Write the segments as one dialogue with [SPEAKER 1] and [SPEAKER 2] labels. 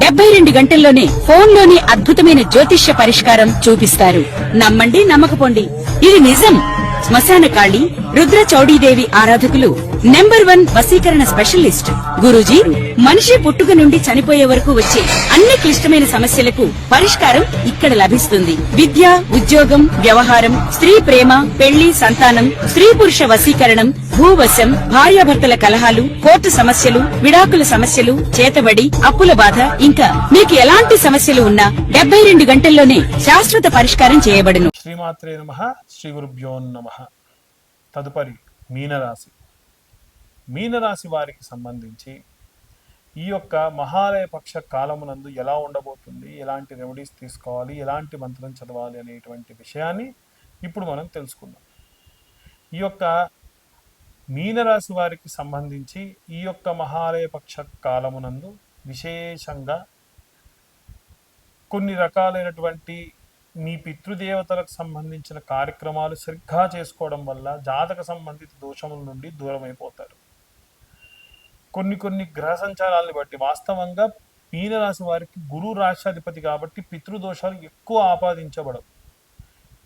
[SPEAKER 1] 72 గంటల్లోనే ఫోన్లోని అద్భుతమైన జ్యోతిష్య పరిష్కారం చూపిస్తారు. నమ్మండి, నమ్మకపోండి, ఇది నిజం. శ్మశాన కాళి రుద్ర చౌడీదేవి ఆరాధకులు నంబర్ 1 వశీకరణ స్పెషలిస్ట్ గురూజీ. మనిషి పుట్టుక నుండి చనిపోయే వరకు వచ్చే అన్ని క్లిష్టమైన సమస్యలకు పరిష్కారం ఇక్కడ లభిస్తుంది. విద్య, ఉద్యోగం, వ్యవహారం, స్త్రీ ప్రేమ, పెళ్లి, సంతానం, స్త్రీ పురుష వశీకరణం, భూవశం, భార్యాభర్తల కలహాలు, కోర్టు సమస్యలు, విడాకుల సమస్యలు, చేతబడి, అప్పుల బాధ, ఇంకా మీకు ఎలాంటి సమస్యలు ఉన్నా 72 గంటల్లోనే శాశ్వత పరిష్కారం చేయబడును.
[SPEAKER 2] శ్రీమాత్రే నమః. శ్రీ గురుభ్యో నమః. తదుపరి మీనరాశి. మీనరాశి వారికి సంబంధించి ఈ యొక్క మహాలయ పక్ష కాలమునందు ఎలా ఉండబోతుంది, ఎలాంటి రెమెడీస్ తీసుకోవాలి, ఎలాంటి మంత్రం చదవాలి అనేటువంటి విషయాన్ని ఇప్పుడు మనం తెలుసుకుందాం. ఈ యొక్క మీనరాశి వారికి సంబంధించి ఈ యొక్క మహాలయ పక్ష కాలమునందు విశేషంగా కొన్ని రకాలైనటువంటి మీ పితృదేవతలకు సంబంధించిన కార్యక్రమాలు సరిగ్గా చేసుకోవడం వల్ల జాతక సంబంధిత దోషముల నుండి దూరం అయిపోతారు. కొన్ని గ్రహ సంచారాలను బట్టి వాస్తవంగా మీనరాశి వారికి గురు రాష్ట్రాధిపతి కాబట్టి పితృదోషాలు ఎక్కువ ఆపాదించబడవు.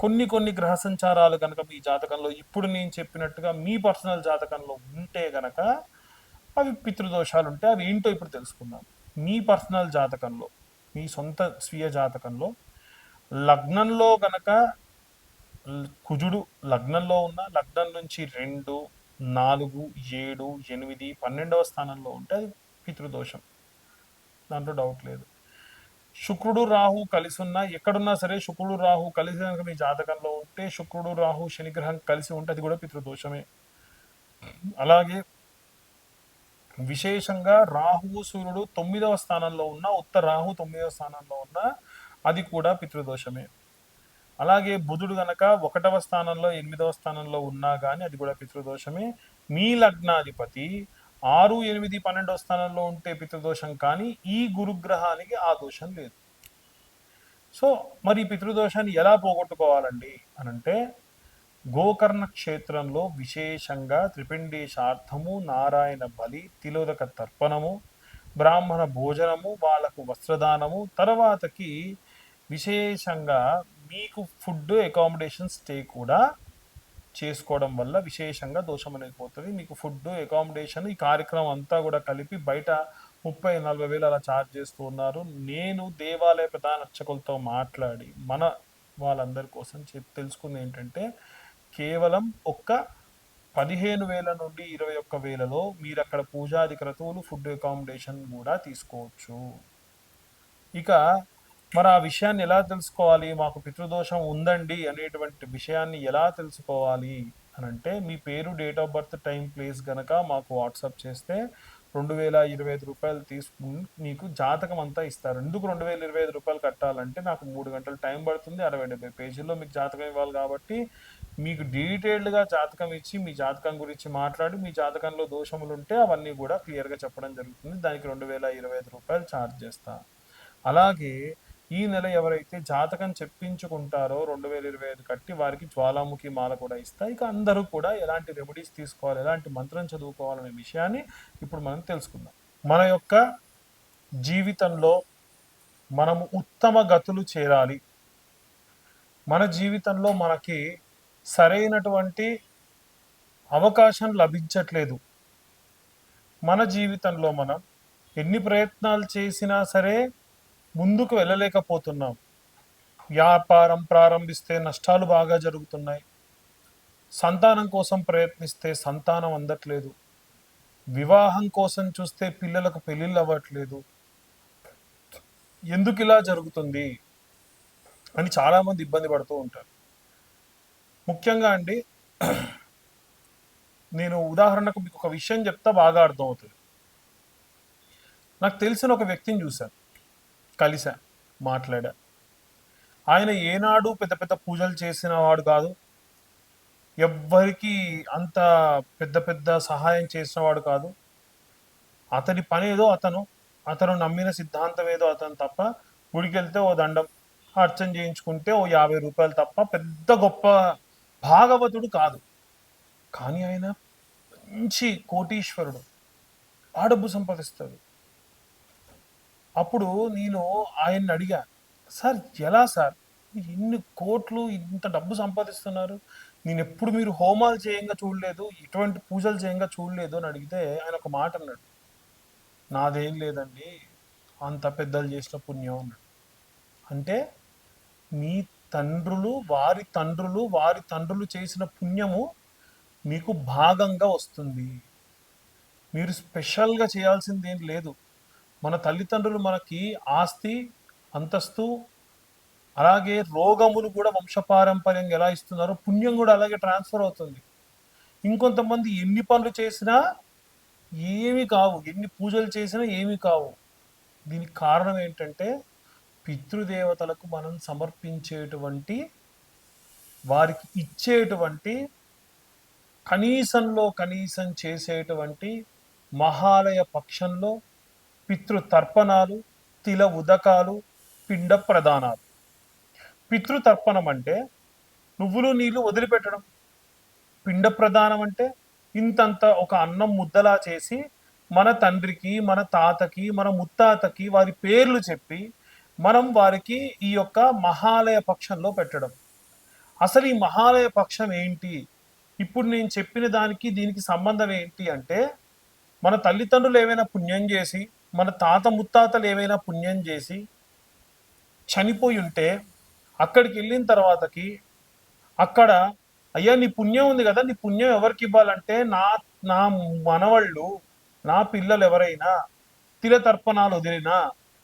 [SPEAKER 2] కొన్ని గ్రహ సంచారాలు కనుక మీ జాతకంలో ఇప్పుడు నేను చెప్పినట్టుగా మీ పర్సనల్ జాతకంలో ఉంటే గనక అవి పితృదోషాలు ఉంటే అవి ఏంటో ఇప్పుడు తెలుసుకుందాం. మీ పర్సనల్ జాతకంలో, మీ సొంత స్వీయ జాతకంలో లగ్నంలో గనక కుజుడు లగ్నంలో ఉన్న లగ్నం నుంచి 2, 4, 7, 8, 12వ స్థానంలో ఉంటే అది పితృదోషం, దాంట్లో డౌట్ లేదు. శుక్రుడు రాహు కలిసి ఉన్నా, ఎక్కడున్నా సరే శుక్రుడు రాహు కలిసి కనుక మీ జాతకంలో ఉంటే, శుక్రుడు రాహు శనిగ్రహం కలిసి ఉంటే అది కూడా పితృదోషమే. అలాగే విశేషంగా రాహువు సూర్యుడు 9వ స్థానంలో ఉన్న, ఉత్తర రాహు 9వ స్థానంలో ఉన్న అది కూడా పితృదోషమే. అలాగే బుధుడు గనక 1వ స్థానంలో 8వ స్థానంలో ఉన్నా కానీ అది కూడా పితృదోషమే. మీ లగ్నాధిపతి 6, 8, 12వ స్థానంలో ఉంటే పితృదోషం, కానీ ఈ గురుగ్రహానికి ఆ దోషం లేదు. సో మరి పితృదోషాన్ని ఎలా పోగొట్టుకోవాలండి అనంటే, గోకర్ణ క్షేత్రంలో విశేషంగా త్రిపిండేశార్థము, నారాయణ బలి, తిలోదక తర్పణము, బ్రాహ్మణ భోజనము, వాళ్ళకు వస్త్రదానము, తర్వాతకి విశేషంగా మీకు ఫుడ్, అకామిడేషన్, స్టే కూడా చేసుకోవడం వల్ల విశేషంగా దోషం అనేది పోతుంది. మీకు ఫుడ్, అకామిడేషన్, ఈ కార్యక్రమం అంతా కూడా కలిపి బయట 30-40 వేలు అలా ఛార్జ్ చేస్తూ ఉన్నారు. నేను దేవాలయ ప్రధాన అర్చకులతో మాట్లాడి మన వాళ్ళందరి కోసం తెలుసుకుంది ఏంటంటే, కేవలం ఒక్క 15,000 నుండి 21,000లో మీరు అక్కడ పూజాది క్రతువులు, ఫుడ్, అకామిడేషన్ కూడా తీసుకోవచ్చు. ఇక మరి ఆ విషయాన్ని ఎలా తెలుసుకోవాలి, మాకు పితృదోషం ఉందండి అనేటువంటి విషయాన్ని ఎలా తెలుసుకోవాలి అనంటే, మీ పేరు, date of birth, time, place గనక మాకు వాట్సాప్ చేస్తే 2,025 రూపాయలు తీసుకుని మీకు జాతకం అంతా ఇస్తారు. ఎందుకు 2,025 రూపాయలు కట్టాలంటే, నాకు 3 గంటలు టైం పడుతుంది, 60-70 పేజీల్లో మీకు జాతకం ఇవ్వాలి కాబట్టి మీకు డీటెయిల్డ్గా జాతకం ఇచ్చి మీ జాతకం గురించి మాట్లాడి, మీ జాతకంలో దోషములు ఉంటే అవన్నీ కూడా క్లియర్గా చెప్పడం జరుగుతుంది. దానికి 2,025 రూపాయలు ఛార్జ్ చేస్తా. అలాగే ఈ నెల ఎవరైతే జాతకం చెప్పించుకుంటారో 2,025 కట్టి వారికి జ్వాలాముఖి మాల కూడా ఇస్తా. ఇక అందరూ కూడా ఎలాంటి రెమెడీస్ తీసుకోవాలి, ఎలాంటి మంత్రం చదువుకోవాలనే విషయాన్ని ఇప్పుడు మనం తెలుసుకుందాం. మన యొక్క జీవితంలో మనము ఉత్తమ గతులు చేరాలి, మన జీవితంలో మనకి సరైనటువంటి అవకాశం లభించట్లేదు, మన జీవితంలో మనం ఎన్ని ప్రయత్నాలు చేసినా సరే ముందుకు వెళ్ళలేకపోతున్నాం. వ్యాపారం ప్రారంభిస్తే నష్టాలు బాగా జరుగుతున్నాయి, సంతానం కోసం ప్రయత్నిస్తే సంతానం అందట్లేదు, వివాహం కోసం చూస్తే పిల్లలకు పెళ్ళిళ్ళు అవ్వట్లేదు. ఎందుకు ఇలా జరుగుతుంది అని చాలామంది ఇబ్బంది పడుతూ ఉంటారు. ముఖ్యంగా అండి, నేను ఉదాహరణకు మీకు ఒక విషయం చెప్తా, బాగా అర్థమవుతుంది. నాకు తెలిసిన ఒక వ్యక్తిని చూశాను, కలిసా, మాట్లాడా. ఆయన ఏనాడు పెద్ద పెద్ద పూజలు చేసిన వాడు కాదు, ఎవ్వరికి అంత పెద్ద సహాయం చేసిన వాడు కాదు. అతని పని ఏదో అతను నమ్మిన సిద్ధాంతం ఏదో అతను తప్ప, గుడికి వెళ్తే ఓ దండం అర్చన చేయించుకుంటే ఓ 50 రూపాయలు తప్ప పెద్ద గొప్ప భాగవతుడు కాదు. కానీ ఆయన మంచి కోటీశ్వరుడు, ఆ డబ్బు సంపాదిస్తాడు. అప్పుడు నేను ఆయన్ని అడిగా, సార్ ఎలా సార్ మీరు ఇన్ని కోట్లు ఇంత డబ్బు సంపాదిస్తున్నారు, నేను ఎప్పుడు మీరు హోమాలు చేయంగా చూడలేదు, ఇటువంటి పూజలు చేయంగా చూడలేదు అని అడిగితే ఆయన ఒక మాట అన్నాడు, నాదేం లేదండి, అంత పెద్దలు చేసిన పుణ్యం అన్నాడు. అంటే మీ వారి తండ్రులు చేసిన పుణ్యము మీకు భాగంగా వస్తుంది. మీరు స్పెషల్గా చేయాల్సింది ఏం లేదు. మన తల్లిదండ్రులు మనకి ఆస్తి, అంతస్తు, అలాగే రోగములు కూడా వంశపారంపర్యంగా ఎలా ఇస్తున్నారో పుణ్యం కూడా అలాగే ట్రాన్స్ఫర్ అవుతుంది. ఇంకొంతమంది ఎన్ని పనులు చేసినా ఏమి కావు, ఎన్ని పూజలు చేసినా ఏమి కావు. దీనికి కారణం ఏంటంటే పితృదేవతలకు మనం సమర్పించేటువంటి, వారికి ఇచ్చేటువంటి, కనీసంలో కనీసం చేసేటువంటి మహాలయ పక్షంలో పితృతర్పణాలు, తిల ఉదకాలు, పిండ ప్రదానాలు. పితృతర్పణం అంటే నువ్వులు నీళ్లు వదిలిపెట్టడం. పిండ ప్రదానం అంటే ఇంతంత ఒక అన్నం ముద్దలా చేసి మన తండ్రికి, మన తాతకి, మన ముత్తాతకి వారి పేర్లు చెప్పి మనం వారికి ఈ యొక్క మహాలయ పక్షంలో పెట్టడం. అసలు ఈ మహాలయ పక్షం ఏంటి, ఇప్పుడు నేను చెప్పిన దానికి దీనికి సంబంధం ఏంటి అంటే, మన తల్లిదండ్రులు ఏమైనా పుణ్యం చేసి, మన తాత ముత్తాతలు ఏమైనా పుణ్యం చేసి చనిపోయి ఉంటే అక్కడికి వెళ్ళిన తర్వాతకి అక్కడ, అయ్యా నీ పుణ్యం ఉంది కదా, నీ పుణ్యం ఎవరికి ఇవ్వాలంటే నా నా మనవళ్ళు, నా పిల్లలు ఎవరైనా తిల తర్పణాలు వదిలినా,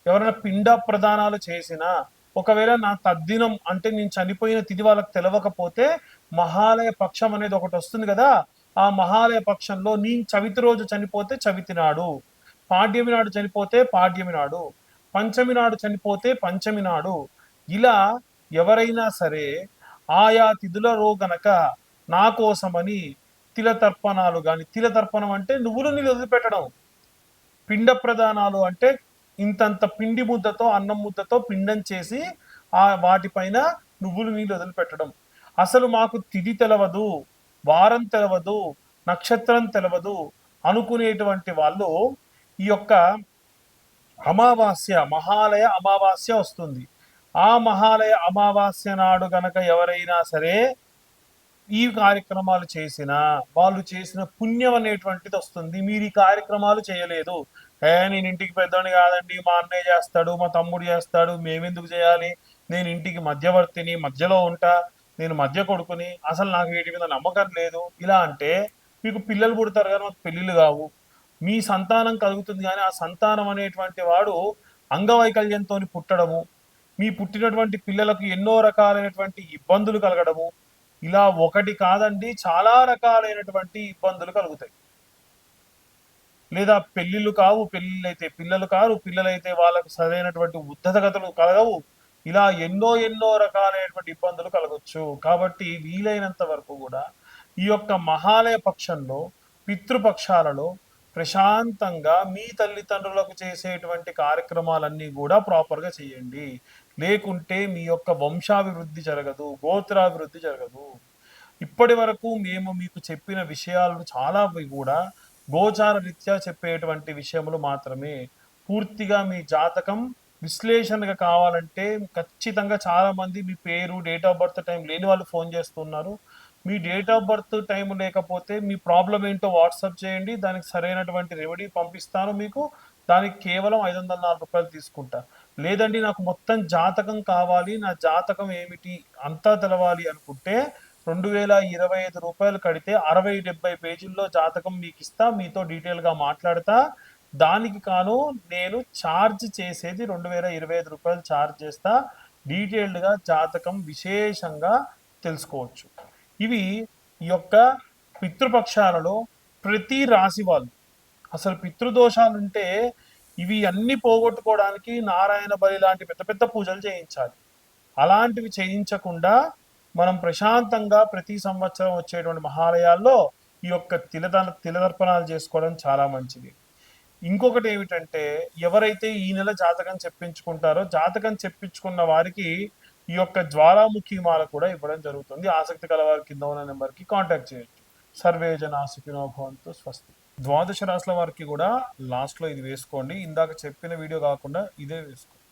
[SPEAKER 2] ఎవరైనా పిండ ప్రదానాలు చేసినా, ఒకవేళ నా తద్దినం అంటే నేను చనిపోయిన తిథి వాళ్ళకి తెలవకపోతే మహాలయ పక్షం అనేది ఒకటి వస్తుంది కదా, ఆ మహాలయ పక్షంలో నీ చవితి రోజు చనిపోతే చవితి నాడు, పాడ్యమి నాడు చనిపోతే పాడ్యమి నాడు, పంచమి నాడు చనిపోతే పంచమి నాడు, ఇలా ఎవరైనా సరే ఆయా తిథులలో గనక నా కోసమని తిల తర్పణాలు కానీ, తిల తర్పణం అంటే నువ్వులు నీళ్ళు వదిలిపెట్టడం, పిండ ప్రదానాలు అంటే ఇంతంత పిండి ముద్దతో, అన్నం ముద్దతో పిండం చేసి ఆ వాటిపైన నువ్వులు నీళ్ళు వదిలిపెట్టడం. అసలు మాకు తిథి తెలవదు, వారం తెలవదు, నక్షత్రం తెలవదు అనుకునేటువంటి వాళ్ళు ఈ యొక్క అమావాస్య, మహాలయ అమావాస్య వస్తుంది. ఆ మహాలయ అమావాస్య నాడు గనక ఎవరైనా సరే ఈ కార్యక్రమాలు చేసినా వాళ్ళు చేసిన పుణ్యం అనేటువంటిది వస్తుంది. మీరు ఈ కార్యక్రమాలు చేయలేదు, నేను ఇంటికి పెద్దోని కాదండి, మా అన్నయ్య చేస్తాడు, మా తమ్ముడు చేస్తాడు, మేమెందుకు చేయాలి, నేను ఇంటికి మధ్యవర్తిని, మధ్యలో ఉంటా, నేను మధ్య కొడుకుని, అసలు నాకు వీటి మీద నమ్మకం లేదు, ఇలా అంటే మీకు పిల్లలు పుడతారు కానీ మాకు పెళ్ళిళ్ళు కావు. మీ సంతానం కలుగుతుంది కానీ ఆ సంతానం అనేటువంటి వాడు అంగవైకల్యంతో పుట్టడము, మీ పుట్టినటువంటి పిల్లలకు ఎన్నో రకాలైనటువంటి ఇబ్బందులు కలగడము, ఇలా ఒకటి కాదండి చాలా రకాలైనటువంటి ఇబ్బందులు కలుగుతాయి. లేదా పెళ్లిళ్ళు కావు, పెళ్లిళ్ళైతే పిల్లలు కారు, పిల్లలైతే వాళ్ళకు సరైనటువంటి ఉద్ధతగతులు కలగవు, ఇలా ఎన్నో ఎన్నో రకాలైనటువంటి ఇబ్బందులు కలగవచ్చు. కాబట్టి వీలైనంత వరకు కూడా ఈ యొక్క మహాలయ పక్షంలో, పితృపక్షాలలో ప్రశాంతంగా మీ తల్లిదండ్రులకు చేసేటువంటి కార్యక్రమాలన్నీ కూడా ప్రాపర్గా చేయండి. లేకుంటే మీ యొక్క వంశాభివృద్ధి జరగదు, గోత్రాభివృద్ధి జరగదు. ఇప్పటి వరకు మేము మీకు చెప్పిన విషయాలు చాలా కూడా గోచార రీత్యా చెప్పేటువంటి విషయములు మాత్రమే. పూర్తిగా మీ జాతకం విశ్లేషణగా కావాలంటే ఖచ్చితంగా చాలా మంది మీ పేరు, డేట్ ఆఫ్ బర్త్ టైం లేని వాళ్ళు ఫోన్ చేస్తున్నారు. మీ డేట్ ఆఫ్ బర్త్ టైం లేకపోతే మీ ప్రాబ్లం ఏంటో వాట్సాప్ చేయండి, దానికి సరైనటువంటి రెమెడీ పంపిస్తాను మీకు. దానికి కేవలం 504 రూపాయలు తీసుకుంటా. లేదండి నాకు మొత్తం జాతకం కావాలి, నా జాతకం ఏమిటి అంతా తెలవాలి అనుకుంటే 2025 రూపాయలు కడితే 60-70 పేజీల్లో జాతకం మీకు ఇస్తా, మీతో డీటెయిల్గా మాట్లాడతా. దానికి కాను నేను ఛార్జ్ చేసేది 2025 రూపాయలు ఛార్జ్ చేస్తా. డీటెయిల్డ్గా జాతకం విశేషంగా తెలుసుకోవచ్చు. ఇవి ఈ యొక్క పితృపక్షాలలో ప్రతి రాశి వాళ్ళు, అసలు పితృదోషాలుంటే ఇవి అన్ని పోగొట్టుకోవడానికి నారాయణ బలి లాంటి పెద్ద పెద్ద పూజలు చేయించాలి. అలాంటివి చేయించకుండా మనం ప్రశాంతంగా ప్రతి సంవత్సరం వచ్చేటువంటి మహాలయాల్లో ఈ యొక్క తిలదర్పణాలు చేసుకోవడం చాలా మంచిది. ఇంకొకటి ఏమిటంటే, ఎవరైతే ఈ నెల జాతకం చెప్పించుకుంటారో జాతకం చెప్పించుకున్న వారికి ఈ యొక్క జ్వాలాముఖి మాల కూడా ఇవ్వడం జరుగుతుంది. ఆసక్తి కల వారి కింద ఉన్న నెంబర్కి కాంటాక్ట్ చేయొచ్చు. సర్వే జనా సుఖినో భవంతు. స్వస్తి. ద్వాదశ రాశుల వారికి కూడా లాస్ట్లో ఇది వేసుకోండి. ఇందాక చెప్పిన వీడియో కాకుండా ఇదే వేసుకోండి.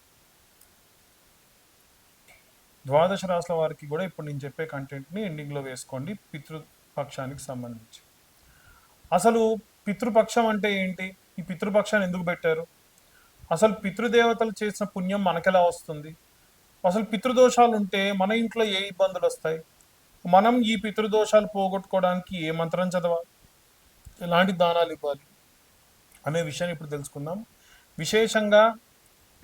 [SPEAKER 2] ద్వాదశ రాశుల వారికి కూడా ఇప్పుడు నేను చెప్పే కంటెంట్ని ఎండింగ్లో వేసుకోండి పితృపక్షానికి సంబంధించి. అసలు పితృపక్షం అంటే ఏంటి? ఈ పితృపక్షాన్ని ఎందుకు పెట్టారు? అసలు పితృదేవతలు చేసిన పుణ్యం మనకెలా వస్తుంది? అసలు పితృదోషాలు ఉంటే మన ఇంట్లో ఏ ఇబ్బందులు వస్తాయి? మనం ఈ పితృదోషాలు పోగొట్టుకోవడానికి ఏ మంత్రం చదవాలి, ఎలాంటి దానాలు ఇవ్వాలి అనే విషయాన్ని ఇప్పుడు తెలుసుకుందాం. విశేషంగా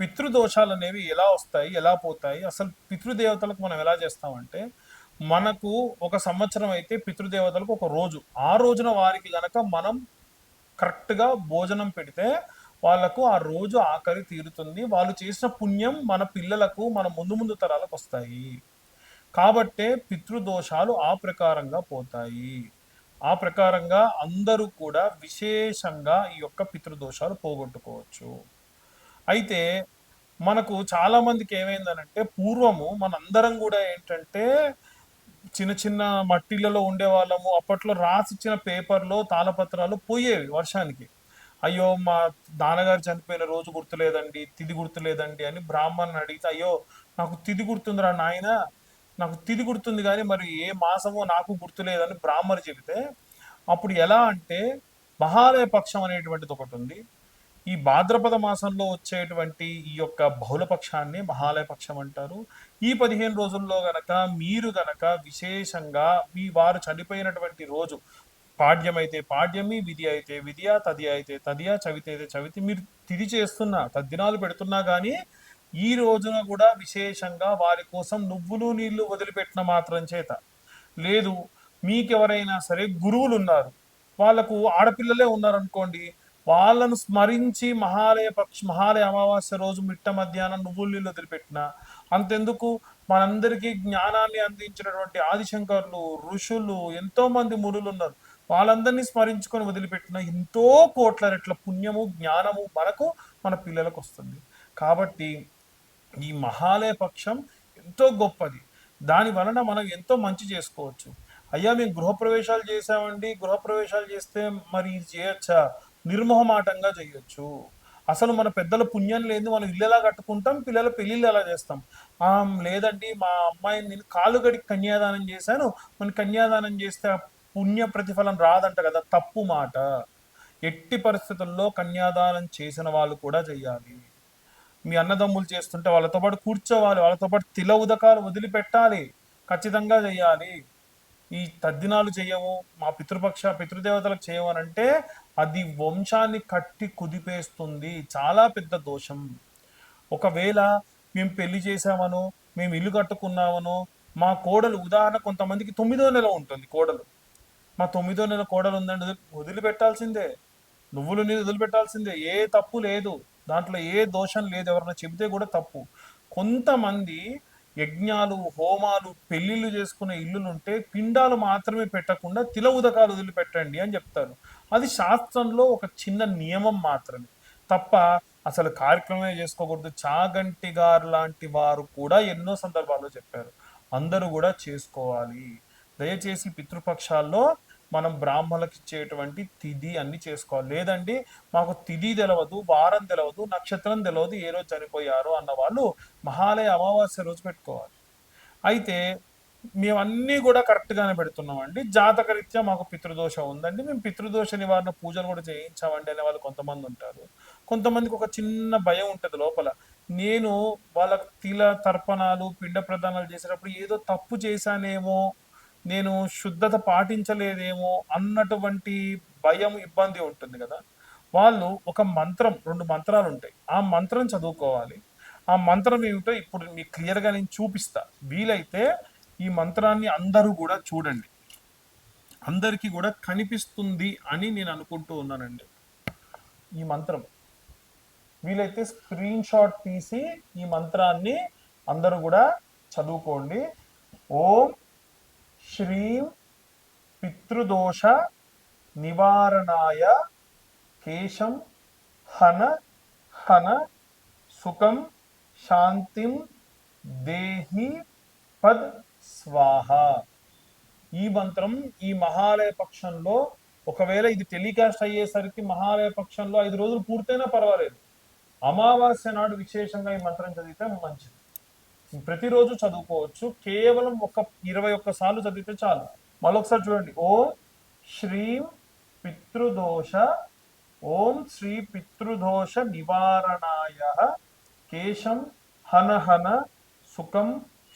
[SPEAKER 2] పితృదోషాలు అనేవి ఎలా వస్తాయి, ఎలా పోతాయి, అసలు పితృదేవతలకు మనం ఎలా చేస్తామంటే, మనకు ఒక సంవత్సరం అయితే పితృదేవతలకు ఒక రోజు, ఆ రోజున వారికి గనక మనం కరెక్ట్గా భోజనం పెడితే వాళ్ళకు ఆ రోజు ఆకలి తీరుతుంది. వాళ్ళు చేసిన పుణ్యం మన పిల్లలకు, మన ముందు ముందు తరాలకు వస్తాయి. కాబట్టే పితృదోషాలు ఆ ప్రకారంగా పోతాయి. ఆ ప్రకారంగా అందరూ కూడా విశేషంగా ఈ యొక్క పితృదోషాలు పోగొట్టుకోవచ్చు. అయితే మనకు చాలా మందికి ఏమైందనంటే, పూర్వము మనందరం కూడా ఏంటంటే చిన్న చిన్న మట్టిలలో ఉండేవాళ్ళము. అప్పట్లో రాసిచ్చిన పేపర్లో తాళపత్రాలు పోయేవి వర్షానికి. అయ్యో మా నాన్నగారు చనిపోయిన రోజు గుర్తులేదండి, తిథి గుర్తులేదండి అని బ్రాహ్మణ్ని అడిగితే, అయ్యో నాకు తిథి గుర్తుందిరా నాయన, నాకు తిథి గుర్తుంది కానీ మరి ఏ మాసమో నాకు గుర్తులేదని బ్రాహ్మణి చెబితే, అప్పుడు ఎలా అంటే మహాలయ పక్షం అనేటువంటిది ఒకటి ఉంది. ఈ భాద్రపద మాసంలో వచ్చేటువంటి ఈ యొక్క బహుళపక్షాన్ని మహాలయ పక్షం అంటారు. ఈ 15 రోజుల్లో గనక మీరు గనక విశేషంగా మీ వారు చనిపోయినటువంటి రోజు, పాడ్యమైతే పాడ్యమి, విధి అయితే విధియ, తది అయితే తదియ, చవితి అయితే చవితి, మీరు తిథి చేస్తున్నా తద్దినాలు పెడుతున్నా కానీ ఈ రోజున కూడా విశేషంగా వారి కోసం నువ్వులు నీళ్లు వదిలిపెట్టిన మాత్రం చేత, లేదు మీకెవరైనా సరే గురువులు ఉన్నారు, వాళ్ళకు ఆడపిల్లలే ఉన్నారనుకోండి, వాళ్ళను స్మరించి మహాలయ అమావాస్య రోజు మిట్ట మధ్యాహ్నం నువ్వుల నీళ్ళు వదిలిపెట్టిన, అంతెందుకు మనందరికీ జ్ఞానాన్ని అందించినటువంటి ఆదిశంకర్లు, ఋషులు, ఎంతో మంది మునులు ఉన్నారు, వాళ్ళందరినీ స్మరించుకొని వదిలిపెట్టిన ఎంతో కోట్ల రెట్ల పుణ్యము, జ్ఞానము మనకు, మన పిల్లలకు వస్తుంది. కాబట్టి ఈ మహాలయ పక్షం ఎంతో గొప్పది. దాని వలన మనం ఎంతో మంచి చేసుకోవచ్చు. అయ్యా మేము గృహప్రవేశాలు చేసామండి, గృహప్రవేశాలు చేస్తే మరి ఇది చేయొచ్చా? నిర్మోహమాటంగా చేయొచ్చు. అసలు మన పెద్దల పుణ్యం లేదు, మనం ఇల్లు ఎలా కట్టుకుంటాం, పిల్లల పెళ్ళిళ్ళు ఎలా చేస్తాం. లేదండి మా అమ్మాయిని నేను కాలుగడికి కన్యాదానం చేశాను, మన కన్యాదానం చేస్తే ఆ పుణ్య ప్రతిఫలం రాదంట కదా, తప్పు మాట. ఎట్టి పరిస్థితుల్లో కన్యాదానం చేసిన వాళ్ళు కూడా చెయ్యాలి. మీ అన్నదమ్ములు చేస్తుంటే వాళ్ళతో పాటు కూర్చోవాలి, వాళ్ళతో పాటు తిల ఉదకాలు వదిలిపెట్టాలి, ఖచ్చితంగా చెయ్యాలి. ఈ తద్దినాలు చేయము, మా పితృదేవతలకు చేయమనంటే అది వంశాన్ని కట్టి కుదిపేస్తుంది, చాలా పెద్ద దోషం. ఒకవేళ మేము పెళ్లి చేసామనో, మేము ఇల్లు కట్టుకున్నామనో, మా కోడలు ఉదాహరణ కొంతమందికి 9వ నెల ఉంటుంది కోడలు, మా 9వ నెల కోడలు ఉందండి, వదిలిపెట్టాల్సిందే, నువ్వులు నీళ్ళు వదిలిపెట్టాల్సిందే, ఏ తప్పు లేదు దాంట్లో, ఏ దోషం లేదు. ఎవరన్నా చెబితే కూడా తప్పు. కొంతమంది యజ్ఞాలు, హోమాలు, పెళ్లిళ్ళు చేసుకునే ఇల్లులుంటే పిండాలు మాత్రమే పెట్టకుండా తిల ఉదకాలు వదిలిపెట్టండి అని చెప్తారు. అది శాస్త్రంలో ఒక చిన్న నియమం మాత్రమే తప్ప అసలు కార్యక్రమమే చేసుకోకూడదు. చాగంటి గారు లాంటి వారు కూడా ఎన్నో సందర్భాల్లో చెప్పారు, అందరూ కూడా చేసుకోవాలి. దయచేసి పితృపక్షాల్లో మనం బ్రాహ్మణులకు ఇచ్చేటువంటి తిథి అన్ని చేసుకోవాలి. లేదండి మాకు తిథి తెలవదు, వారం తెలవదు, నక్షత్రం తెలవదు, ఏ రోజు చనిపోయారు అన్న వాళ్ళు మహాలయ అమావాస్య రోజు పెట్టుకోవాలి. అయితే మేమన్నీ కూడా కరెక్ట్గానే పెడుతున్నామండి, జాతకరీత్యా మాకు పితృదోషం ఉందండి, మేము పితృదోష నివారణ పూజలు కూడా చేయించామండి అనే వాళ్ళు కొంతమంది ఉంటారు. కొంతమందికి ఒక చిన్న భయం ఉంటుంది లోపల, నేను వాళ్ళ తిల తర్పణాలు, పిండ ప్రదానాలు చేసేటప్పుడు ఏదో తప్పు చేశానేమో, నేను శుద్ధత పాటించలేదేమో అన్నటువంటి భయం, ఇబ్బంది ఉంటుంది కదా. వాళ్ళు ఒక మంత్రం, 2 మంత్రాలు ఉంటాయి, ఆ మంత్రం చదువుకోవాలి. ఆ మంత్రం ఏమిటో ఇప్పుడు మీకు క్లియర్గా నేను చూపిస్తా. వీలైతే ఈ మంత్రాన్ని అందరూ కూడా చూడండి, అందరికీ కూడా కనిపిస్తుంది అని నేను అనుకుంటూ ఉన్నానండి. ఈ మంత్రం వీలైతే స్క్రీన్ షాట్ తీసి ఈ మంత్రాన్ని అందరూ కూడా చదువుకోండి. ఓం శ్రీం పితృదోష నివారణాయ కేశం హన హన సుఖం శాంతిం దేహి పద్ స్వాహ. ఈ మంత్రం ఈ మహాలయ పక్షంలో ఒకవేళ ఇది టెలికాస్ట్ అయ్యేసరికి మహాలయ పక్షంలో 5 రోజులు పూర్తయినా పర్వాలేదు. అమావాస్య నాడు విశేషంగా ఈ మంత్రం చదివితే మంచిది. ప్రతిరోజు చదువుకోవచ్చు. కేవలం 21 సార్లు చదివితే చాలు. మళ్ళొకసారి చూడండి. ఓం శ్రీం పితృదోష ఓం శ్రీ పితృదోష నివారణాయ కేశం హనహన సుఖం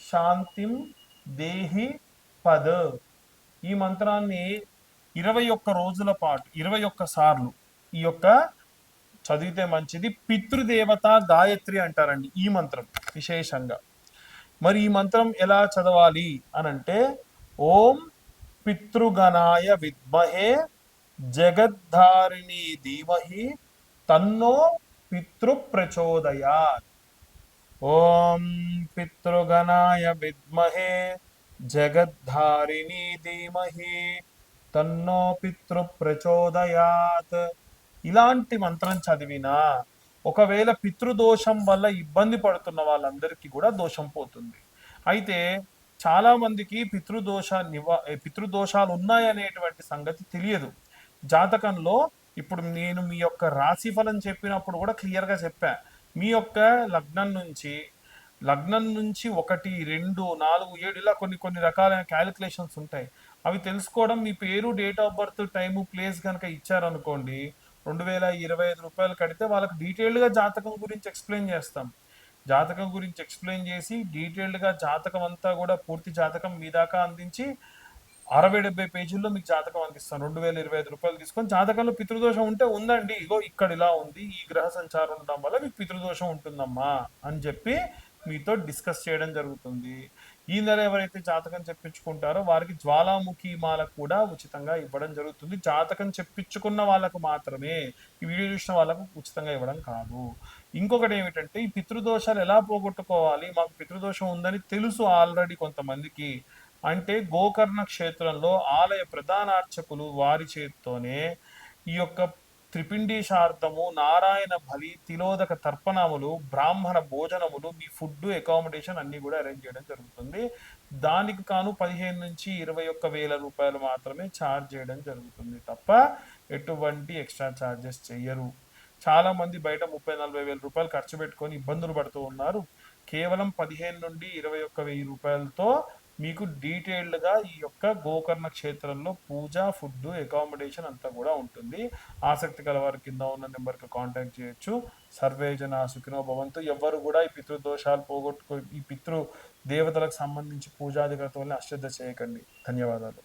[SPEAKER 2] శాంతిం దేహి పద. ఈ మంత్రాన్ని 21 రోజుల పాటు 21 సార్లు ఈ యొక్క చదివితే మంచిది. పితృదేవత గాయత్రి అంటారండి ఈ మంత్రం విశేషంగా. మరి ఈ మంత్రం ఎలా చదవాలి అనంటే ఓం పితృగణాయ విద్మహే జగద్ధారిణి ధీమహి తన్నో పితృ ప్రచోదయాత్. ఓం పితృగణాయ విద్మహే జగద్ధారిణి ధీమహి తన్నో పితృ ప్రచోదయాత్. ఇలాంటి మంత్రం చదివినా ఒకవేళ పితృదోషం వల్ల ఇబ్బంది పడుతున్న వాళ్ళందరికీ కూడా దోషం పోతుంది. అయితే చాలా మందికి పితృదోషాలు ఉన్నాయనేటువంటి సంగతి తెలియదు. జాతకంలో ఇప్పుడు నేను మీ యొక్క రాశి ఫలం చెప్పినప్పుడు కూడా క్లియర్గా చెప్పా. మీ యొక్క లగ్నం నుంచి 1, 2, 4, 7 ఇలా కొన్ని రకాలైన క్యాలిక్యులేషన్స్ ఉంటాయి. అవి తెలుసుకోవడం, మీ పేరు, date of birth, time, place కనుక ఇచ్చారనుకోండి, 2025 రూపాయలు కడితే వాళ్ళకి డీటెయిల్డ్గా జాతకం గురించి ఎక్స్ప్లెయిన్ చేస్తాం. జాతకం గురించి ఎక్స్ప్లెయిన్ చేసి డీటెయిల్డ్గా జాతకం అంతా కూడా పూర్తి జాతకం మీ దాకా అందించి 60-70 పేజీల్లో మీకు జాతకం అందిస్తాను. 2025 రూపాయలు తీసుకొని, జాతకంలో పితృదోషం ఉంటే ఉందండి, ఇగో ఇక్కడ ఇలా ఉంది, ఈ గ్రహ సంచారం ఉండడం వల్ల మీకు పితృదోషం ఉంటుందమ్మా అని చెప్పి మీతో డిస్కస్ చేయడం జరుగుతుంది. ఈ నెల ఎవరైతే జాతకం చెప్పించుకుంటారో వారికి జ్వాలాముఖి మాల కూడా ఉచితంగా ఇవ్వడం జరుగుతుంది. జాతకం చెప్పించుకున్న వాళ్ళకు మాత్రమే, ఈ వీడియో చూసిన వాళ్ళకు ఉచితంగా ఇవ్వడం కాదు. ఇంకొకటి ఏమిటంటే, ఈ పితృదోషాలు ఎలా పోగొట్టుకోవాలి, మాకు పితృదోషం ఉందని తెలుసు ఆల్రెడీ కొంతమందికి అంటే, గోకర్ణ క్షేత్రంలో ఆలయ ప్రధానార్చకులు వారి చేత్తోనే ఈ యొక్క త్రిపిండీశార్థము, నారాయణ బలి, తిలోదక తర్పణములు, బ్రాహ్మణ భోజనములు, మీ ఫుడ్, అకామిడేషన్ అన్ని కూడా అరేంజ్ చేయడం జరుగుతుంది. దానికి కాను 15 నుంచి 21 వేల రూపాయలు మాత్రమే ఛార్జ్ చేయడం జరుగుతుంది తప్ప ఎటువంటి ఎక్స్ట్రా ఛార్జెస్ చెయ్యరు. చాలా మంది బయట 30-40 వేల రూపాయలు ఖర్చు పెట్టుకొని ఇబ్బందులు పడుతూ ఉన్నారు. కేవలం 15 నుండి 21 వెయ్యి రూపాయలతో మీకు డీటెయిల్డ్గా ఈ యొక్క గోకర్ణ క్షేత్రంలో పూజ, ఫుడ్, అకామిడేషన్ అంతా కూడా ఉంటుంది. ఆసక్తి గల వారి కింద ఉన్న నెంబర్కి కాంటాక్ట్ చేయొచ్చు. సర్వే జన సుఖినో భవంతు. ఎవ్వరు కూడా ఈ పితృదోషాలు పోగొట్టుకో, ఈ పితృ దేవతలకు సంబంధించి పూజాది క్రతువుల్ని అశ్రద్ధ చేయకండి. ధన్యవాదాలు.